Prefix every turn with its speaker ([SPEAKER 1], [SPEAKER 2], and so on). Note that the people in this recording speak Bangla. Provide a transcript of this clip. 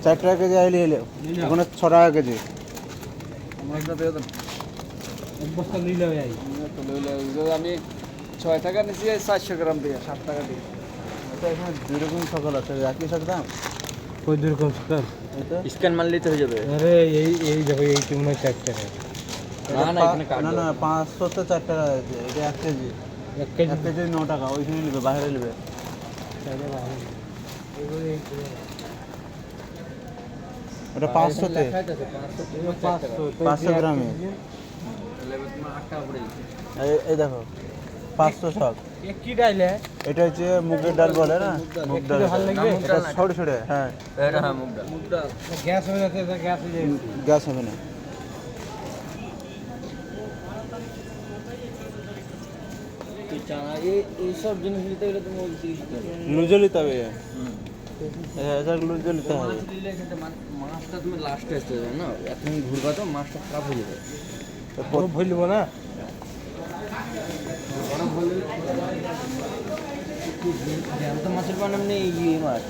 [SPEAKER 1] 4 টাকা কেজি আইলে এলে ওখানে 6 টাকা কেজি।
[SPEAKER 2] এক বস্তা নিলে ভাই
[SPEAKER 3] আমি 6 টাকা নিচ্ছি 400 গ্রাম দিয়ে 7 টাকা দিয়ে।
[SPEAKER 1] আচ্ছা এখানে 2 রকম সকল আছে, একই শাক দাম?
[SPEAKER 2] ওই দুরকম সুতার
[SPEAKER 1] এই তো
[SPEAKER 3] স্ক্যান মারলেই তো হয়ে যাবে।
[SPEAKER 2] আরে এই দেখো এই মনে হয় 4 টাকা
[SPEAKER 3] না এখানে
[SPEAKER 1] না না 500 তো 4 টাকা আছে, এটা 1 কেজি।
[SPEAKER 2] 1 কেজি
[SPEAKER 1] 1 কেজি 9 টাকা, ওইখানে নেবে, বাইরে নেবে। ওটা 500 তে 500 গ্রামে। এই দেখো 500 শাক।
[SPEAKER 2] কি ডাইলে
[SPEAKER 1] এটা হচ্ছে মুগের ডাল বলে না, মুগ ডাল।
[SPEAKER 2] ভালো লাগবে?
[SPEAKER 1] এটা ছড়ে ছড়ে, হ্যাঁ
[SPEAKER 3] এটা হ্যাঁ মুগডা
[SPEAKER 2] গ্যাস হয়ে যাচ্ছে, গ্যাস হয়ে যায়।
[SPEAKER 1] গ্যাস হবে না।
[SPEAKER 3] চানা এইসব জিনিস নিতে গেলে তুমি ওই 30 টাকা।
[SPEAKER 1] লুজে নিতে হবে, লুজে নিতে হবে।
[SPEAKER 3] মাছ নিলে কিন্তু মাছটা তুমি লাস্টে আসতে যাবে না, এখন ঘুরবা তো মাছটা খারাপ হয়ে যাবে।
[SPEAKER 2] ভুলবো না
[SPEAKER 3] জ্যান্ত মাছের বানাম নেই ইয়ে মাছ